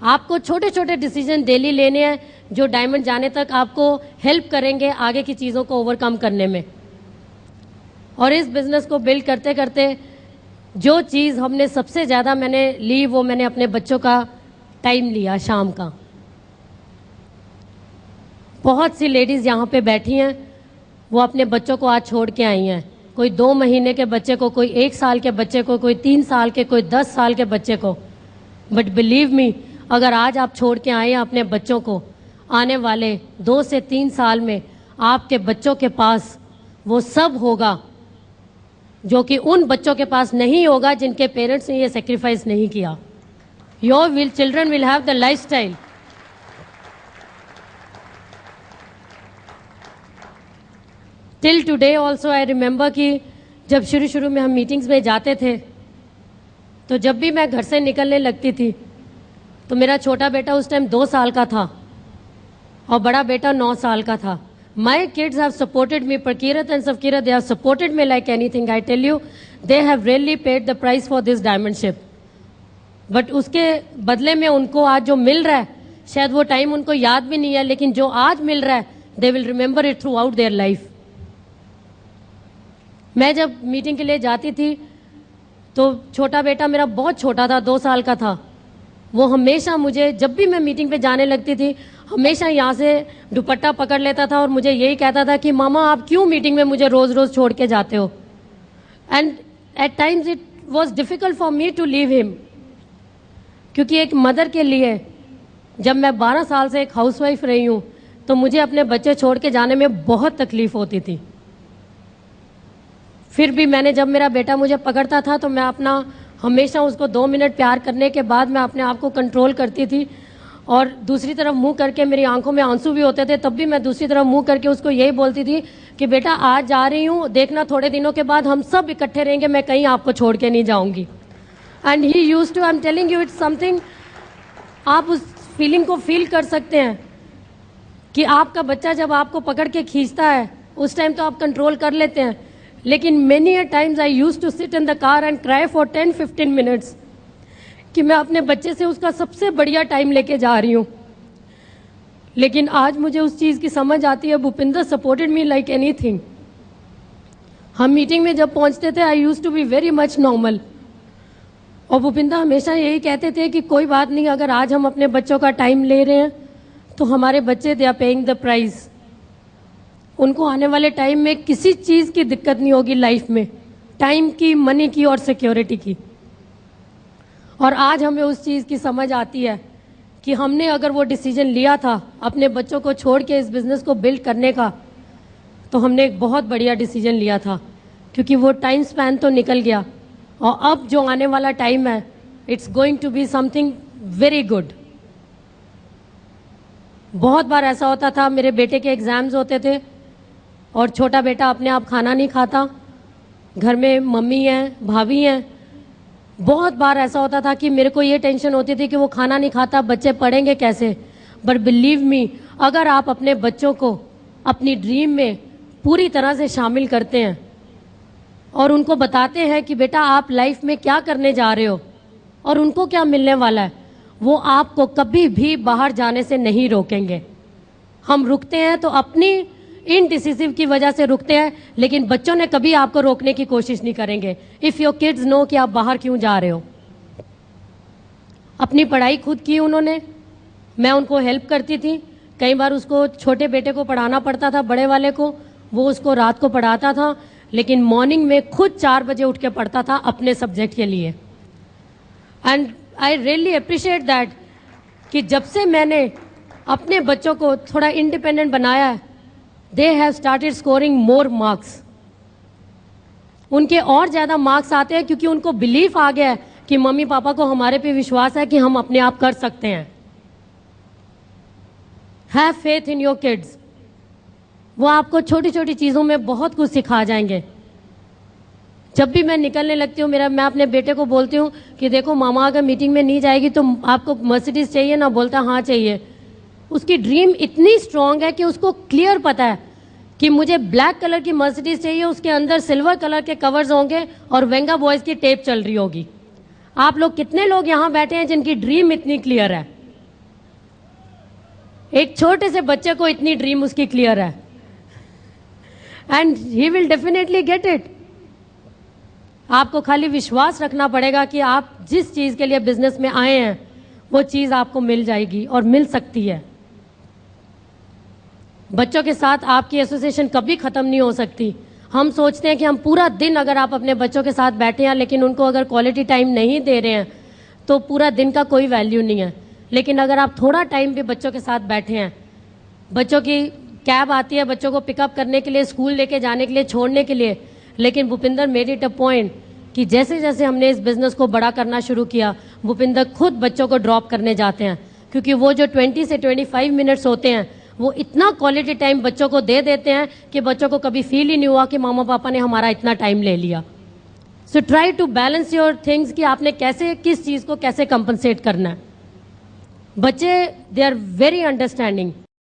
आपको छोटे छोटे डिसीजन डेली लेने हैं जो डायमंड जाने तक आपको हेल्प करेंगे आगे की चीज़ों को ओवरकम करने में। और इस बिज़नेस को बिल्ड करते करते जो चीज़ हमने सबसे ज़्यादा मैंने ली वो मैंने अपने बच्चों का टाइम लिया शाम का। बहुत सी लेडीज़ यहाँ पे बैठी हैं, वो अपने बच्चों को आज छोड़ के आई हैं। कोई 2 महीने के बच्चे को, कोई 1 साल के बच्चे को, कोई 3 साल के, कोई 10 साल के बच्चे को। बट बिलीव मी, अगर आज आप छोड़ के आए हैं अपने बच्चों को, आने वाले 2 से 3 साल में आपके बच्चों के पास वो सब होगा जो कि उन बच्चों के पास नहीं होगा जिनके पेरेंट्स ने ये सेक्रीफाइस नहीं किया। Your children will have the lifestyle. Till today also I remember कि जब शुरू में हम मीटिंग्स में जाते थे तो जब भी मैं घर से निकलने लगती थी तो मेरा छोटा बेटा उस टाइम 2 साल का था और बड़ा बेटा 9 साल का था। My kids have supported me, Prakirat and Savkirat, they have supported me like anything. I tell you, they have really paid the price for this diamondship. But उसके बदले में उनको आज जो मिल रहा है, शायद वो टाइम उनको याद भी नहीं है, लेकिन जो आज मिल रहा है they will remember it through out their life. मैं जब मीटिंग के लिए जाती थी तो छोटा बेटा मेरा बहुत छोटा था, 2 साल का था। वो हमेशा मुझे, जब भी मैं मीटिंग पे जाने लगती थी, हमेशा यहाँ से दुपट्टा पकड़ लेता था और मुझे यही कहता था कि मामा आप क्यों मीटिंग में मुझे रोज़ रोज़ छोड़ के जाते हो। And at times it was difficult for me to leave him, क्योंकि एक मदर के लिए जब मैं 12 साल से एक हाउसवाइफ रही हूँ तो मुझे अपने बच्चे छोड़ के जाने में बहुत तकलीफ़ होती थी। फिर भी मैंने, जब मेरा बेटा मुझे पकड़ता था तो मैं अपना हमेशा उसको 2 मिनट प्यार करने के बाद मैं अपने आप को कंट्रोल करती थी और दूसरी तरफ मुंह करके, मेरी आंखों में आंसू भी होते थे तब भी मैं दूसरी तरफ मुंह करके उसको यही बोलती थी कि बेटा आज जा रही हूँ, देखना थोड़े दिनों के बाद हम सब इकट्ठे रहेंगे, मैं कहीं आपको छोड़ के नहीं जाऊँगी। And he used to, I am telling you, it's something, आप उस फीलिंग को फील कर सकते हैं कि आपका बच्चा जब आपको पकड़ के खींचता है उस टाइम तो आप कंट्रोल कर लेते हैं, लेकिन many a times I used to sit in the car and cry for 10-15 minutes कि मैं अपने बच्चे से उसका सबसे बढ़िया टाइम लेके जा रही हूँ। लेकिन आज मुझे उस चीज़ की समझ आती है। Bhupinder supported me like anything. हम मीटिंग में जब पहुँचते थे I used to be very much normal और भूपिंदर हमेशा यही कहते थे कि कोई बात नहीं, अगर आज हम अपने बच्चों का टाइम ले रहे हैं तो हमारे बच्चे they are paying the price. उनको आने वाले टाइम में किसी चीज़ की दिक्कत नहीं होगी लाइफ में, टाइम की, मनी की और सिक्योरिटी की। और आज हमें उस चीज़ की समझ आती है कि हमने अगर वो डिसीजन लिया था अपने बच्चों को छोड़ के इस बिज़नेस को बिल्ड करने का, तो हमने एक बहुत बढ़िया डिसीजन लिया था, क्योंकि वो टाइम स्पैन तो निकल गया और अब जो आने वाला टाइम है it's going to be something very good. बहुत बार ऐसा होता था, मेरे बेटे के एग्ज़ाम्स होते थे और छोटा बेटा अपने आप खाना नहीं खाता, घर में मम्मी हैं, भाभी हैं। बहुत बार ऐसा होता था कि मेरे को ये टेंशन होती थी कि वो खाना नहीं खाता, बच्चे पढ़ेंगे कैसे। बट बिलीव मी, अगर आप अपने बच्चों को अपनी ड्रीम में पूरी तरह से शामिल करते हैं और उनको बताते हैं कि बेटा आप लाइफ में क्या करने जा रहे हो और उनको क्या मिलने वाला है, वो आपको कभी भी बाहर जाने से नहीं रोकेंगे। हम रुकते हैं तो अपनी इनडिसिसिव की वजह से रुकते हैं, लेकिन बच्चों ने कभी आपको रोकने की कोशिश नहीं करेंगे। इफ़ योर किड्स नो कि आप बाहर क्यों जा रहे हो। अपनी पढ़ाई खुद की उन्होंने, मैं उनको हेल्प करती थी। कई बार उसको, छोटे बेटे को पढ़ाना पड़ता था, बड़े वाले को, वो उसको रात को पढ़ाता था, लेकिन मॉर्निंग में खुद 4 बजे उठ के पढ़ता था अपने सब्जेक्ट के लिए। And I really appreciate that कि जब से मैंने अपने बच्चों को थोड़ा इंडिपेंडेंट बनाया है, they have started scoring more marks. उनके और ज़्यादा मार्क्स आते हैं क्योंकि उनको बिलीफ आ गया है कि मम्मी पापा को हमारे पे विश्वास है कि हम अपने आप कर सकते हैं। Have faith in your kids. वो आपको छोटी छोटी चीज़ों में बहुत कुछ सिखा जाएंगे। जब भी मैं निकलने लगती हूँ, मैं अपने बेटे को बोलती हूँ कि देखो मामा अगर मीटिंग में नहीं जाएगी तो आपको मर्सिडीज चाहिए ना, बोलता हाँ चाहिए। उसकी ड्रीम इतनी स्ट्रांग है कि उसको क्लियर पता है कि मुझे ब्लैक कलर की मर्सिडीज चाहिए, उसके अंदर सिल्वर कलर के कवर्स होंगे और वेंगा बॉयज़ की टेप चल रही होगी। आप लोग कितने लोग यहाँ बैठे हैं जिनकी ड्रीम इतनी क्लियर है? एक छोटे से बच्चे को इतनी ड्रीम उसकी क्लियर है, and he will definitely get it. आपको खाली विश्वास रखना पड़ेगा कि आप जिस चीज के लिए बिजनेस में आए हैं वो चीज आपको मिल जाएगी और मिल सकती है। बच्चों के साथ आपकी एसोसिएशन कभी खत्म नहीं हो सकती। हम सोचते हैं कि हम पूरा दिन अगर आप अपने बच्चों के साथ बैठे हैं लेकिन उनको अगर क्वालिटी टाइम नहीं दे रहे हैं तो पूरा दिन का कोई वैल्यू नहीं है। लेकिन अगर आप थोड़ा टाइम भी बच्चों के साथ बैठे हैं, बच्चों की कैब आती है बच्चों को पिकअप करने के लिए, स्कूल लेके जाने के लिए, छोड़ने के लिए, लेकिन Bhupinder made it a point कि जैसे जैसे हमने इस बिजनेस को बड़ा करना शुरू किया, भूपिंदर खुद बच्चों को ड्रॉप करने जाते हैं, क्योंकि वो जो 20 से 25 मिनट्स होते हैं वो इतना क्वालिटी टाइम बच्चों को दे देते हैं कि बच्चों को कभी फील ही नहीं हुआ कि मामा पापा ने हमारा इतना टाइम ले लिया। So try to balance your things कि आपने कैसे किस चीज़ को कैसे कंपनसेट करना है। बच्चे दे आर वेरी अंडरस्टैंडिंग।